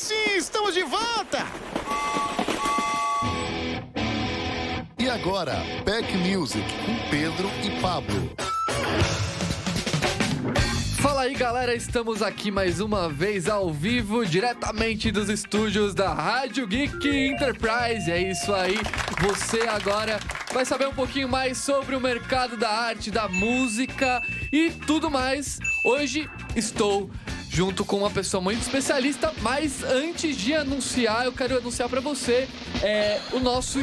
sim, estamos de volta! E agora, Back Music com Pedro e Pablo. Fala aí, galera, estamos aqui mais uma vez ao vivo, diretamente dos estúdios da Rádio Geek Enterprise. É isso aí, você agora vai saber um pouquinho mais sobre o mercado da arte, da música e tudo mais. Hoje estou junto com uma pessoa muito especialista, mas antes de anunciar, eu quero anunciar pra você o nosso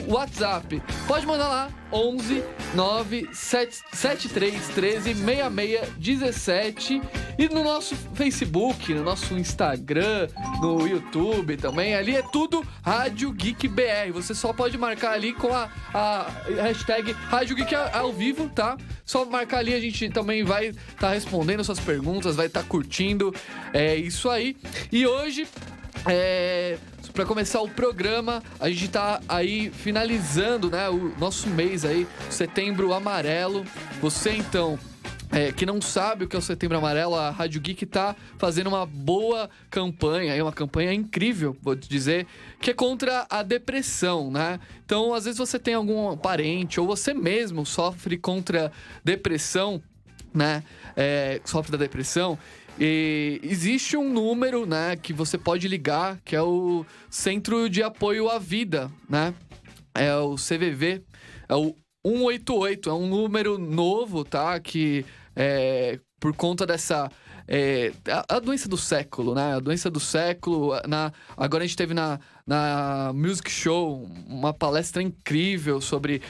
WhatsApp. Pode mandar lá, 11 973 13 66 17. E no nosso Facebook, no nosso Instagram, no YouTube também. Ali é tudo Rádio Geek BR. Você só pode marcar ali com a hashtag Rádio Geek ao vivo, tá? Só marcar ali, a gente também vai estar respondendo suas perguntas, vai estar curtindo. É isso aí. E hoje, para começar o programa, a gente tá aí finalizando, né, o nosso mês aí, Setembro Amarelo. Você, então, que não sabe o que é o Setembro Amarelo, a Rádio Geek tá fazendo uma boa campanha, uma campanha incrível, vou te dizer, que é contra a depressão, né? Então, às vezes você tem algum parente ou você mesmo sofre contra depressão, né? Sofre da depressão. E existe um número, né, que você pode ligar, que é o Centro de Apoio à Vida, né? É o CVV, é o 188, é um número novo, tá? Que por conta dessa... a doença do século, né? A doença do século. Agora a gente teve na Music Show uma palestra incrível sobre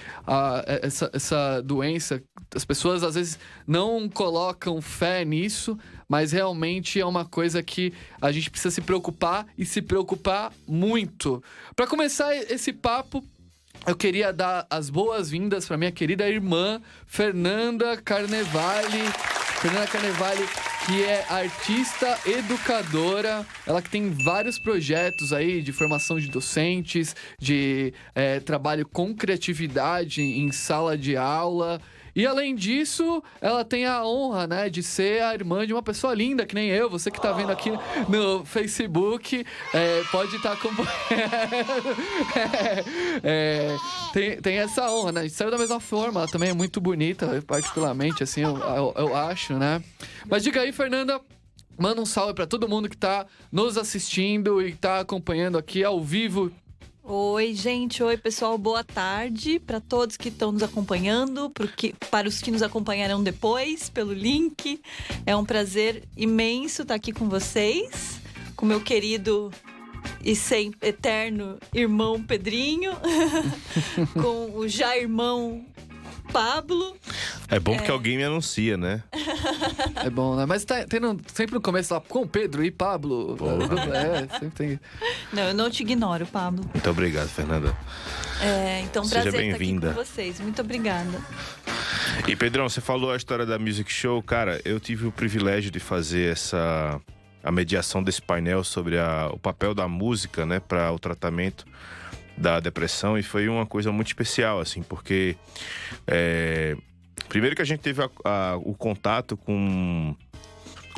essa doença. As pessoas às vezes não colocam fé nisso, mas realmente é uma coisa que a gente precisa se preocupar e se preocupar muito. Para começar esse papo, eu queria dar as boas-vindas para minha querida irmã Fernanda Carnevale. Fernanda Carnevale, que é artista, educadora, ela que tem vários projetos aí de formação de docentes, de trabalho com criatividade em sala de aula. E além disso, ela tem a honra, né, de ser a irmã de uma pessoa linda, que nem eu. Você que tá vendo aqui no Facebook, pode estar acompanhando. Tem essa honra, né? A gente saiu da mesma forma, ela também é muito bonita, particularmente, assim, eu acho, né? Mas diga aí, Fernanda, manda um salve pra todo mundo que tá nos assistindo e tá acompanhando aqui ao vivo. Oi, gente. Oi, pessoal. Boa tarde para todos que estão nos acompanhando, para os que nos acompanharão depois pelo link. É um prazer imenso estar aqui com vocês, com meu querido e sempre eterno irmão Pedrinho, com o já irmão Pablo. É bom porque alguém me anuncia, né? É bom, né? Mas tá tendo sempre no começo lá com Pedro e Pablo. Sempre tem. Não, eu não te ignoro, Pablo. Muito obrigado, Fernanda. Então, Seja prazer bem-vinda. estar aqui com vocês. Muito obrigada. E, Pedrão, você falou a história da Music Show. Cara, eu tive o privilégio de fazer a mediação desse painel sobre o papel da música, né, para o tratamento da depressão, e foi uma coisa muito especial, assim, porque primeiro que a gente teve o contato com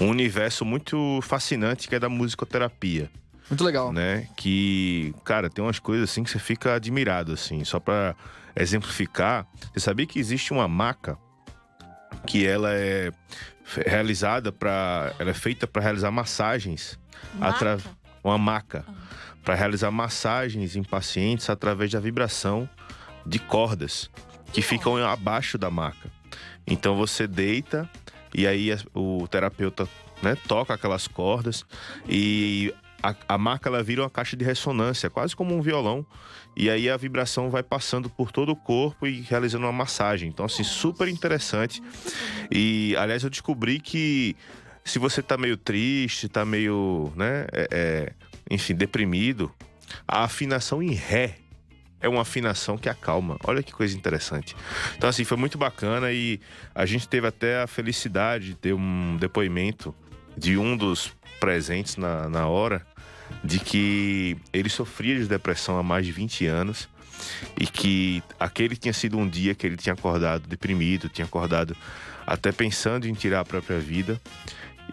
um universo muito fascinante que é da musicoterapia. Muito legal. Né? Que, cara, tem umas coisas assim que você fica admirado, assim. Só pra exemplificar, você sabia que existe uma maca que ela é realizada ela é feita para realizar massagens. Uma maca. Para realizar massagens em pacientes através da vibração de cordas que ficam abaixo da maca. Então você deita e aí o terapeuta, né, toca aquelas cordas e a maca ela vira uma caixa de ressonância, quase como um violão. E aí a vibração vai passando por todo o corpo e realizando uma massagem. Então, assim, super interessante. E, aliás, eu descobri que se você tá meio triste, tá meio, né, enfim, deprimido, a afinação em Ré é uma afinação que acalma. Olha que coisa interessante. Então, assim, foi muito bacana e a gente teve até a felicidade de ter um depoimento de um dos presentes na hora, de que ele sofria de depressão há mais de 20 anos e que aquele tinha sido um dia que ele tinha acordado deprimido, tinha acordado até pensando em tirar a própria vida.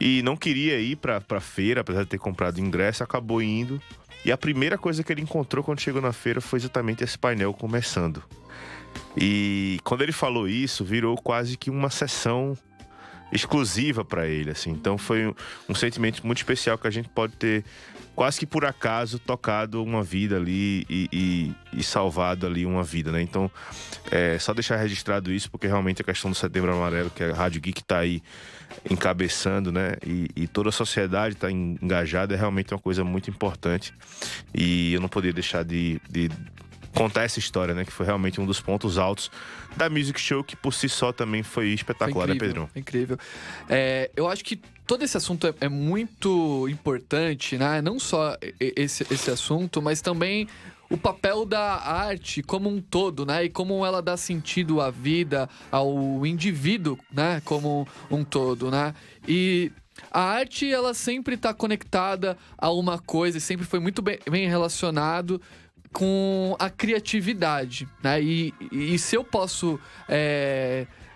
e não queria ir pra feira, apesar de ter comprado ingresso, acabou indo. E a primeira coisa que ele encontrou quando chegou na feira foi exatamente esse painel começando. E quando ele falou isso, virou quase que uma sessão exclusiva para ele, assim. Então foi um sentimento muito especial que a gente pode ter, quase que por acaso, tocado uma vida ali e salvado ali uma vida, né? Então, só deixar registrado isso, porque realmente a questão do Setembro Amarelo, que a Rádio Geek tá aí encabeçando, né? E toda a sociedade tá engajada, é realmente uma coisa muito importante. E eu não poderia deixar de contar essa história, né? Que foi realmente um dos pontos altos da Music Show, que por si só também foi espetacular, né, Pedrão? Incrível. Eu acho que todo esse assunto é muito importante, né? Não só esse assunto, mas também o papel da arte como um todo, né? E como ela dá sentido à vida, ao indivíduo, né? Como um todo, né? E a arte, ela sempre está conectada a uma coisa e sempre foi muito bem relacionado com a criatividade, né? E se eu posso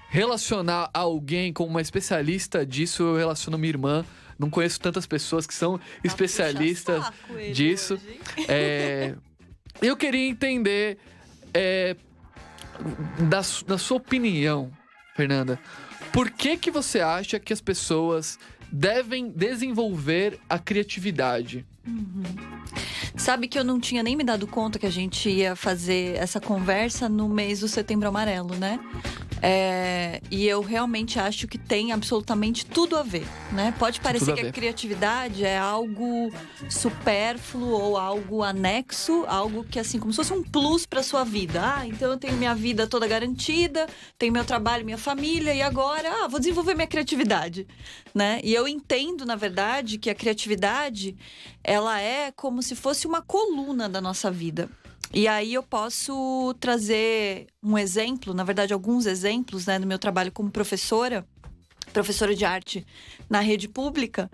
relacionar alguém como uma especialista disso, eu relaciono minha irmã. Não conheço tantas pessoas que são especialistas disso. Eu queria entender, da sua opinião, Fernanda, por que você acha que as pessoas devem desenvolver a criatividade? Sabe que eu não tinha nem me dado conta que a gente ia fazer essa conversa no mês do Setembro Amarelo, né? E eu realmente acho que tem absolutamente tudo a ver, né? Pode parecer que a criatividade é algo supérfluo ou algo anexo, algo que, assim, como se fosse um plus para sua vida. Então eu tenho minha vida toda garantida, tenho meu trabalho, minha família, e agora, vou desenvolver minha criatividade, né? E eu entendo, na verdade, que a criatividade, ela é como se fosse uma coluna da nossa vida. E aí eu posso trazer um exemplo, na verdade alguns exemplos, né, do meu trabalho como professora de arte na rede pública.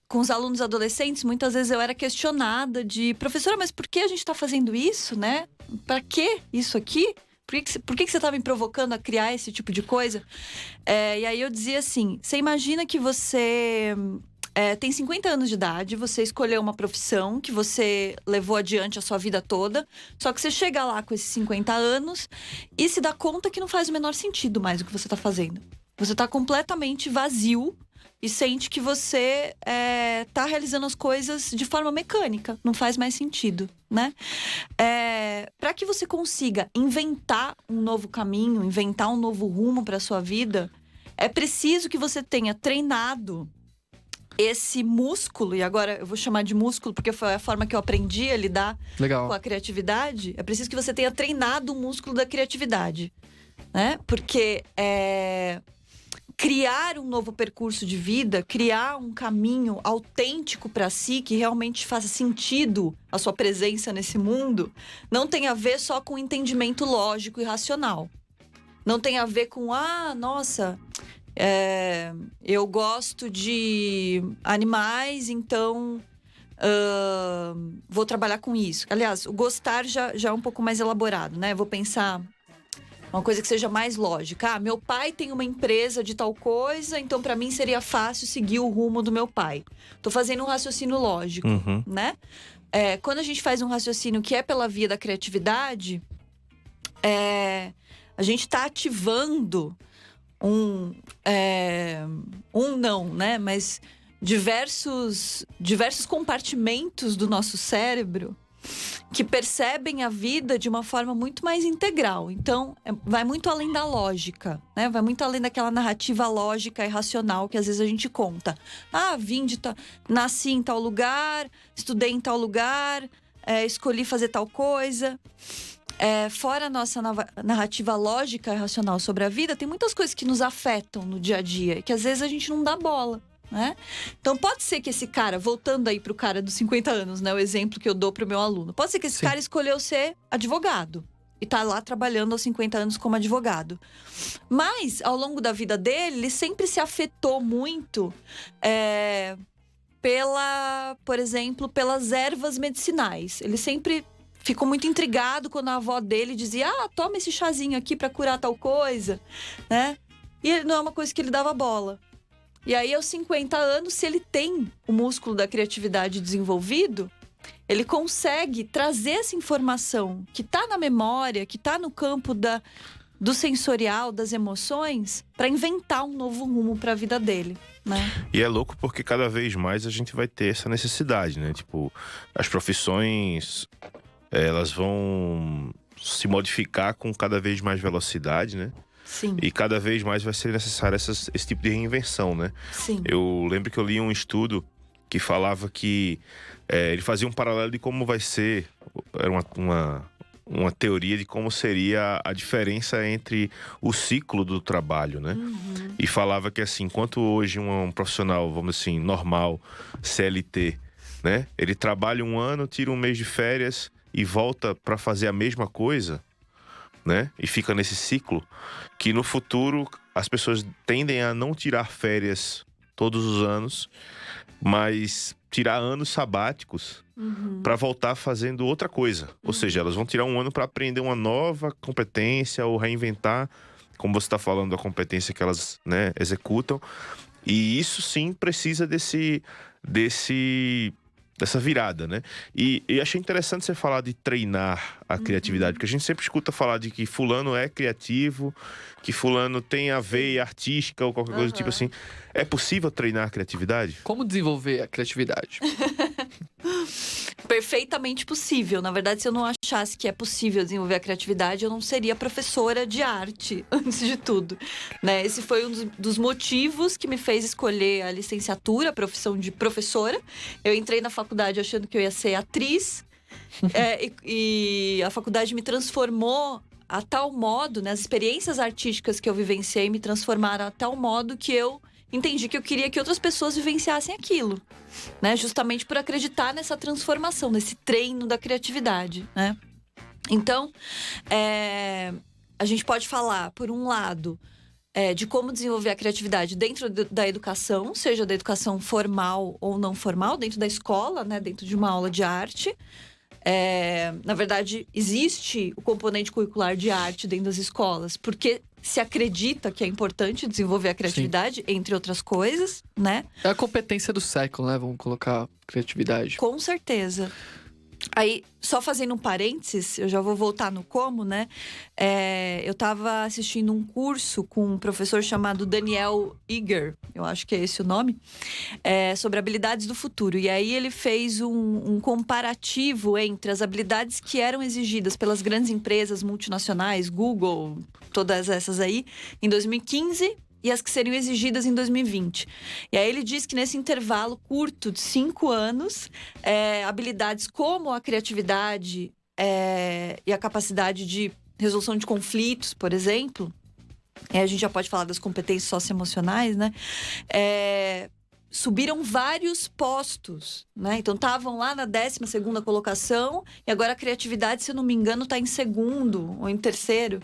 Com os alunos adolescentes, muitas vezes eu era questionada de: professora, mas por que a gente está fazendo isso, né? Para que isso aqui? Por que você está me provocando a criar esse tipo de coisa? E aí eu dizia assim: você imagina que você tem 50 anos de idade, você escolheu uma profissão que você levou adiante a sua vida toda, só que você chega lá com esses 50 anos e se dá conta que não faz o menor sentido mais o que você está fazendo. Você está completamente vazio e sente que você tá realizando as coisas de forma mecânica, não faz mais sentido, né? Para que você consiga inventar um novo caminho, inventar um novo rumo para sua vida, é preciso que você tenha treinado esse músculo, e agora eu vou chamar de músculo porque foi a forma que eu aprendi a lidar com a criatividade. É preciso que você tenha treinado o músculo da criatividade, né? Porque criar um novo percurso de vida, criar um caminho autêntico para si, que realmente faça sentido a sua presença nesse mundo, não tem a ver só com entendimento lógico e racional. Não tem a ver com, nossa, eu gosto de animais, então vou trabalhar com isso. Aliás, o gostar já é um pouco mais elaborado, né? Vou pensar uma coisa que seja mais lógica. Meu pai tem uma empresa de tal coisa, então para mim seria fácil seguir o rumo do meu pai. Tô fazendo um raciocínio lógico, né? Quando a gente faz um raciocínio que é pela via da criatividade, a gente tá ativando não, né? Mas diversos compartimentos do nosso cérebro que percebem a vida de uma forma muito mais integral. Então, vai muito além da lógica, né? Vai muito além daquela narrativa lógica e racional que às vezes a gente conta. Nasci em tal lugar, estudei em tal lugar, escolhi fazer tal coisa. Fora a nossa narrativa lógica e racional sobre a vida, tem muitas coisas que nos afetam no dia a dia, que às vezes a gente não dá bola, né? Então pode ser que esse cara, voltando aí pro cara dos 50 anos, né? O exemplo que eu dou pro meu aluno. Pode ser que esse cara escolheu ser advogado e tá lá trabalhando aos 50 anos como advogado. Mas, ao longo da vida dele, ele sempre se afetou muito por exemplo, pelas ervas medicinais. Ele sempre ficou muito intrigado quando a avó dele dizia: toma esse chazinho aqui pra curar tal coisa, né? E não é uma coisa que ele dava bola. E aí, aos 50 anos, se ele tem o músculo da criatividade desenvolvido, ele consegue trazer essa informação que está na memória, que está no campo do sensorial, das emoções, para inventar um novo rumo para a vida dele, né? E é louco porque cada vez mais a gente vai ter essa necessidade, né? Tipo, as profissões, elas vão se modificar com cada vez mais velocidade, né? Sim, E cada vez mais vai ser necessário esse tipo de reinvenção, né? sim. Eu lembro que eu li um estudo que falava que ele fazia um paralelo de como vai ser, era uma teoria de como seria a diferença entre o ciclo do trabalho, né? E falava que assim, enquanto hoje um profissional, vamos assim, normal, CLT, né? Ele trabalha um ano, tira um mês de férias e volta para fazer a mesma coisa, né? E fica nesse ciclo, que no futuro as pessoas tendem a não tirar férias todos os anos, mas tirar anos sabáticos para voltar fazendo outra coisa. Ou seja, elas vão tirar um ano para aprender uma nova competência ou reinventar, como você está falando, a competência que elas, né, executam. E isso sim precisa dessa virada, né? E achei interessante você falar de treinar a criatividade, porque a gente sempre escuta falar de que fulano é criativo, que fulano tem a veia artística ou qualquer coisa do tipo assim. É possível treinar a criatividade? Como desenvolver a criatividade? Perfeitamente possível. Na verdade, se eu não achasse que é possível desenvolver a criatividade, eu não seria professora de arte, antes de tudo, né? Esse foi um dos motivos que me fez escolher a licenciatura, a profissão de professora. Eu entrei na faculdade achando que eu ia ser atriz, e a faculdade me transformou a tal modo, né? As experiências artísticas que eu vivenciei me transformaram a tal modo que eu entendi que eu queria que outras pessoas vivenciassem aquilo, né? Justamente por acreditar nessa transformação, nesse treino da criatividade, né? Então, a gente pode falar, por um lado, de como desenvolver a criatividade dentro da educação, seja da educação formal ou não formal, dentro da escola, né? Dentro de uma aula de arte. Na verdade, existe o componente curricular de arte dentro das escolas, porque se acredita que é importante desenvolver a criatividade, entre outras coisas, né? É a competência do século, né? Vamos colocar criatividade. Com certeza. Aí, só fazendo um parênteses, eu já vou voltar no como, né? Eu tava assistindo um curso com um professor chamado Daniel Eager, eu acho que é esse o nome, sobre habilidades do futuro. E aí ele fez um comparativo entre as habilidades que eram exigidas pelas grandes empresas multinacionais, Google, todas essas aí, em 2015... e as que seriam exigidas em 2020. E aí ele diz que nesse intervalo curto de 5 anos, habilidades como a criatividade e a capacidade de resolução de conflitos, por exemplo, a gente já pode falar das competências socioemocionais, né? Subiram vários postos, né? Então estavam lá na 12ª colocação e agora a criatividade, se eu não me engano, está em segundo ou em terceiro.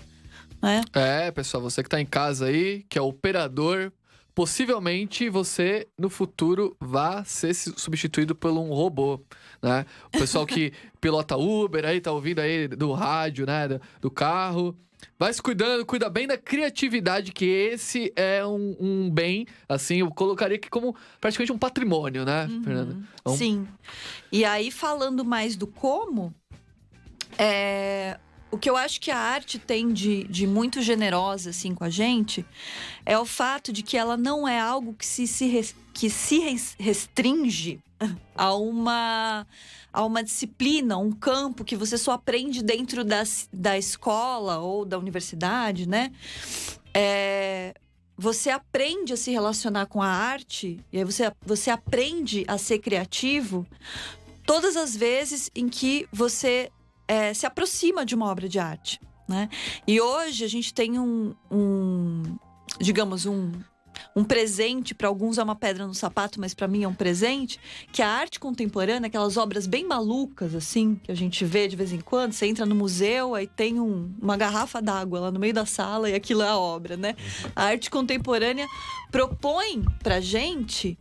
Pessoal, você que tá em casa aí, que é operador, possivelmente você, no futuro, vá ser substituído por um robô, né? O pessoal que pilota Uber aí, tá ouvindo aí do rádio, né? Do carro. Vai se cuidando, cuida bem da criatividade, que esse é um bem, assim, eu colocaria aqui como praticamente um patrimônio, né, Fernanda? Então, sim. E aí, falando mais do como, o que eu acho que a arte tem de muito generosa, assim, com a gente, é o fato de que ela não é algo que se restringe a uma disciplina, um campo que você só aprende dentro da escola ou da universidade, né? Você aprende a se relacionar com a arte, e aí você aprende a ser criativo todas as vezes em que você se aproxima de uma obra de arte, né? E hoje a gente tem digamos, um presente, para alguns é uma pedra no sapato, mas para mim é um presente, que a arte contemporânea, aquelas obras bem malucas, assim, que a gente vê de vez em quando, você entra no museu, aí tem uma garrafa d'água lá no meio da sala e aquilo é a obra, né? A arte contemporânea propõe pra gente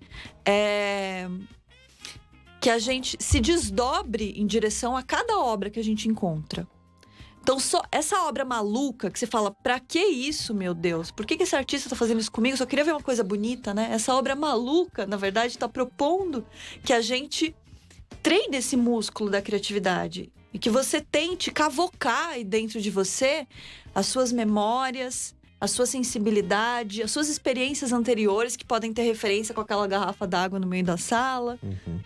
que a gente se desdobre em direção a cada obra que a gente encontra. Então, só essa obra maluca que você fala, pra que isso, meu Deus? Por que esse artista tá fazendo isso comigo? Eu só queria ver uma coisa bonita, né? Essa obra maluca, na verdade, tá propondo que a gente treine esse músculo da criatividade. E que você tente cavocar aí dentro de você as suas memórias, a sua sensibilidade, as suas experiências anteriores que podem ter referência com aquela garrafa d'água no meio da sala,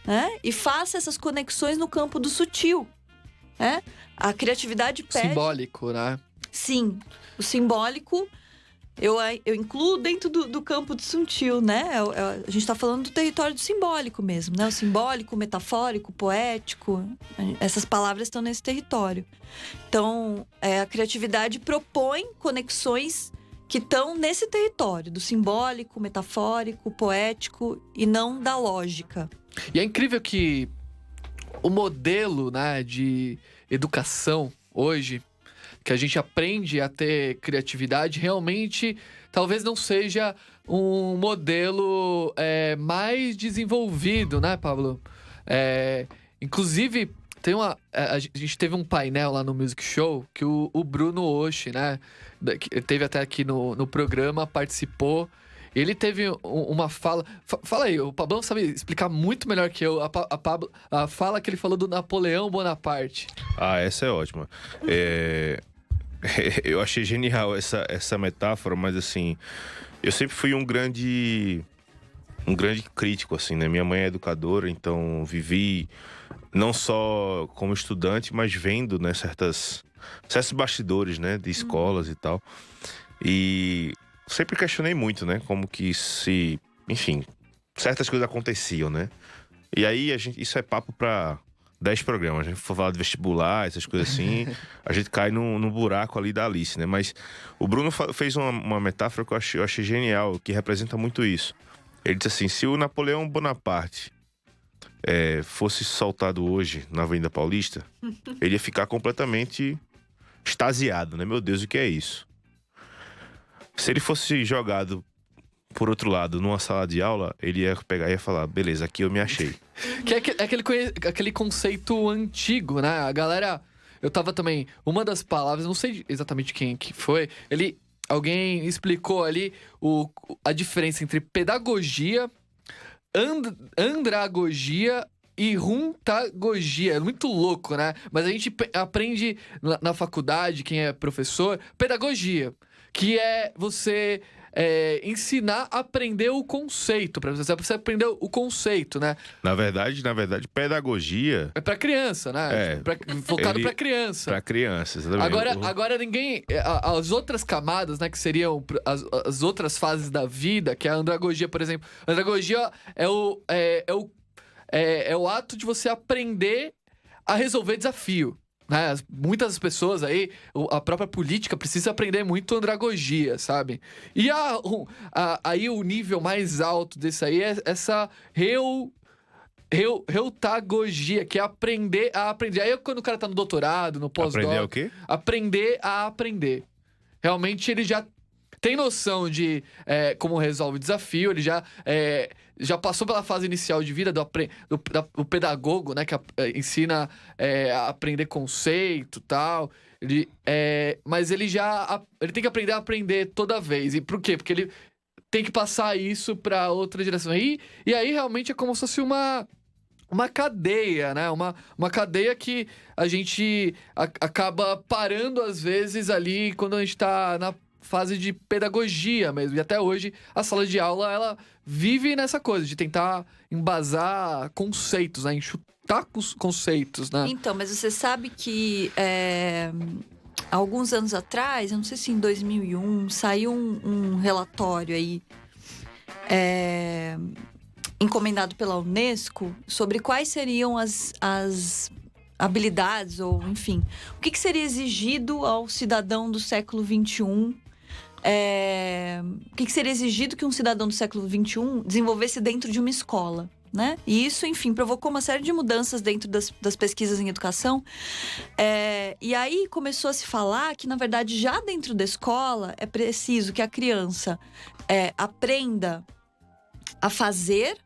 né? E faça essas conexões no campo do sutil, né? A criatividade pede... Simbólico, né? Sim, o simbólico eu incluo dentro do campo do sutil, né? A gente está falando do território do simbólico mesmo, né? O simbólico, o metafórico, o poético, essas palavras estão nesse território. Então, a criatividade propõe conexões que estão nesse território do simbólico, metafórico, poético e não da lógica. E é incrível que o modelo, né, de educação hoje, que a gente aprende a ter criatividade, realmente talvez não seja um modelo mais desenvolvido, né, Pablo? Inclusive, a gente teve um painel lá no Music Show que o Bruno Oshi, né, que teve até aqui no programa, participou. Ele teve uma fala... Fala aí, o Pablão sabe explicar muito melhor que eu a fala que ele falou do Napoleão Bonaparte. Ah, essa é ótima. Eu achei genial essa metáfora, mas assim, eu sempre fui um grande crítico, assim, né? Minha mãe é educadora, então vivi não só como estudante, mas vendo, né, certos bastidores, né, de escolas e tal. E sempre questionei muito, né, como que enfim, certas coisas aconteciam, né? E aí, isso é papo pra 10 programas. A gente for falar de vestibular, essas coisas assim, a gente cai no buraco ali da Alice, né? Mas o Bruno fez uma metáfora que eu achei genial, que representa muito isso. Ele disse assim, se o Napoleão Bonaparte fosse soltado hoje na Avenida Paulista, ele ia ficar completamente extasiado, né? Meu Deus, o que é isso? Se ele fosse jogado por outro lado, numa sala de aula, ele ia pegar e ia falar, beleza, aqui eu me achei. Que é aquele conceito antigo, né? A galera... Eu tava também... Uma das palavras, não sei exatamente quem que foi, alguém explicou ali a diferença entre pedagogia, andragogia e runtagogia. É muito louco, né? Mas a gente aprende na faculdade, quem é professor, pedagogia, que é você... ensinar a aprender o conceito, para você aprender o conceito, né? Na verdade, pedagogia... É pra criança, né? Focado pra criança. Pra criança, exatamente. Agora ninguém... As outras camadas, né, que seriam as outras fases da vida, que é a andragogia, por exemplo. A andragogia é o ato de você aprender a resolver desafio. Né? Muitas pessoas aí, a própria política precisa aprender muito andragogia, sabe? E aí o nível mais alto desse aí é essa reutagogia, que é aprender a aprender. Aí quando o cara tá no doutorado, no pós-doc... Aprender o quê? Aprender a aprender. Realmente ele já tem noção de como resolve o desafio, ele já passou pela fase inicial de vida do pedagogo, né? Que ensina a aprender conceito e tal. Mas ele tem que aprender a aprender toda vez. E por quê? Porque ele tem que passar isso para outra direção. E aí realmente é como se fosse uma cadeia, né? Uma cadeia que a gente acaba parando às vezes ali quando a gente tá na fase de pedagogia mesmo. E até hoje, a sala de aula, ela vive nessa coisa de tentar embasar conceitos, né? Enxutar conceitos, né? Então, mas você sabe que há alguns anos atrás, eu não sei se em 2001, saiu um relatório aí encomendado pela Unesco sobre quais seriam as habilidades, ou enfim, o que seria exigido ao cidadão do século XXI. O que seria exigido que um cidadão do século XXI desenvolvesse dentro de uma escola, né? E isso, enfim, provocou uma série de mudanças dentro das pesquisas em educação. E aí começou a se falar que, na verdade, já dentro da escola é preciso que a criança aprenda a fazer,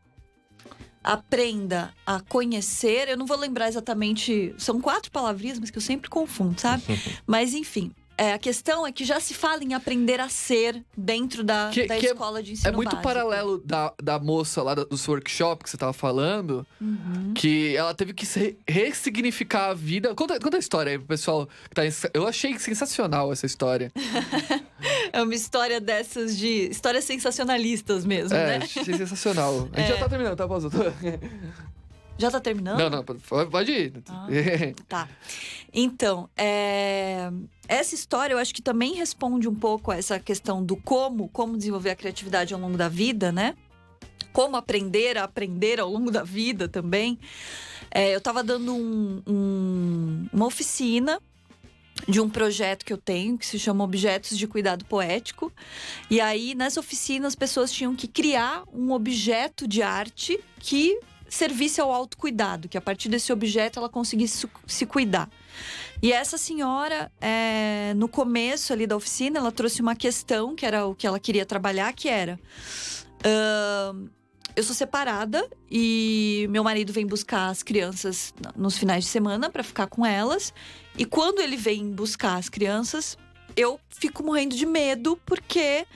aprenda a conhecer. Eu não vou lembrar exatamente, são 4 palavrinhas, mas que eu sempre confundo, sabe? Mas enfim, a questão é que já se fala em aprender a ser dentro da escola de ensino É muito básico. paralelo da moça lá dos workshops que você tava falando, que ela teve que ressignificar a vida. Conta a história aí pro pessoal que tá eu achei sensacional essa história. É uma história dessas de... histórias sensacionalistas mesmo, né? Achei sensacional. A gente já tá terminando, tá, pausa? Já tá terminando? Não, pode ir. Tá. Então, essa história eu acho que também responde um pouco a essa questão do como desenvolver a criatividade ao longo da vida, né? Como aprender a aprender ao longo da vida também. Eu tava dando uma oficina de um projeto que eu tenho, que se chama Objetos de Cuidado Poético. E aí, nessa oficina, as pessoas tinham que criar um objeto de arte que servisse ao autocuidado, que a partir desse objeto ela conseguisse se cuidar. E essa senhora, no começo ali da oficina, ela trouxe uma questão, que era o que ela queria trabalhar, que era... eu sou separada e meu marido vem buscar as crianças nos finais de semana para ficar com elas. E quando ele vem buscar as crianças, eu fico morrendo de medo porque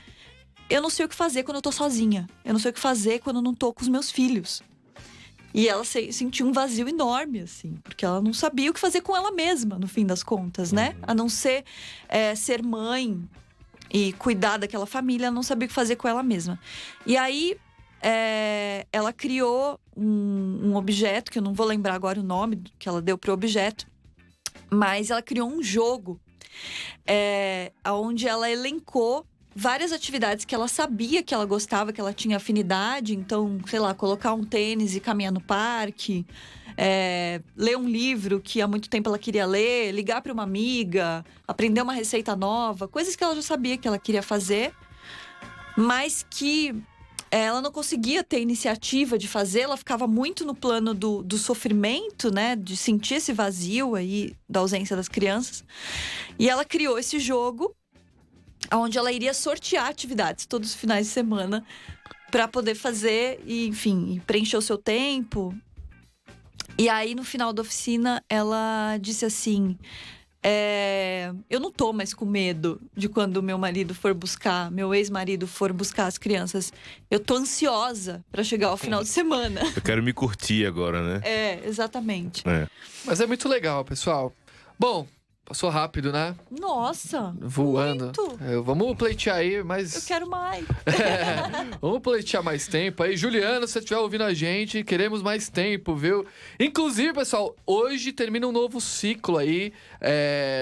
eu não sei o que fazer quando eu tô sozinha. Eu não sei o que fazer quando eu não tô com os meus filhos. E ela sentiu um vazio enorme, assim, porque ela não sabia o que fazer com ela mesma, no fim das contas, né? A não ser ser mãe e cuidar daquela família, ela não sabia o que fazer com ela mesma. E aí, ela criou um objeto, que eu não vou lembrar agora o nome que ela deu pro objeto, mas ela criou um jogo onde ela elencou várias atividades que ela sabia que ela gostava, que ela tinha afinidade. Então, sei lá, colocar um tênis e caminhar no parque, ler um livro que há muito tempo ela queria ler, ligar para uma amiga, aprender uma receita nova, coisas que ela já sabia que ela queria fazer, mas que ela não conseguia ter iniciativa de fazer. Ela ficava muito no plano do sofrimento, né? De sentir esse vazio aí da ausência das crianças. E ela criou esse jogo onde ela iria sortear atividades todos os finais de semana para poder fazer e, enfim, preencher o seu tempo. E aí, no final da oficina, ela disse assim: eu não tô mais com medo de quando meu ex-marido for buscar as crianças. Eu tô ansiosa para chegar ao final de semana. Eu quero me curtir agora, né? Exatamente. Mas é muito legal, pessoal. Bom, passou rápido, né? Nossa! Voando. Muito. Vamos pleitear aí, mas... Eu quero mais. Vamos pleitear mais tempo aí. Juliano, se você estiver ouvindo a gente, queremos mais tempo, viu? Inclusive, pessoal, hoje termina um novo ciclo aí,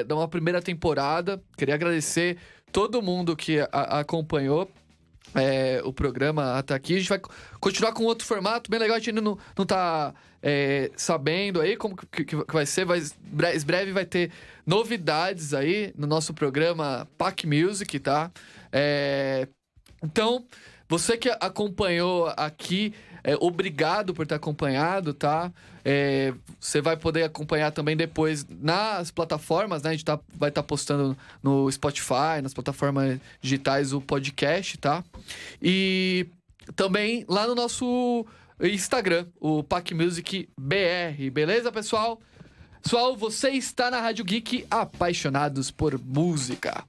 de uma primeira temporada. Queria agradecer todo mundo que acompanhou o programa até aqui. A gente vai continuar com outro formato bem legal. A gente ainda não tá sabendo aí como que vai ser. Breve vai ter novidades aí no nosso programa Pack Music, tá? Então, você que acompanhou aqui, obrigado por ter acompanhado, tá? Você vai poder acompanhar também depois nas plataformas, né? A gente vai estar postando no Spotify, nas plataformas digitais, o podcast, tá? E também lá no nosso Instagram, o Pack Music BR, beleza, pessoal? Pessoal, você está na Rádio Geek, apaixonados por música.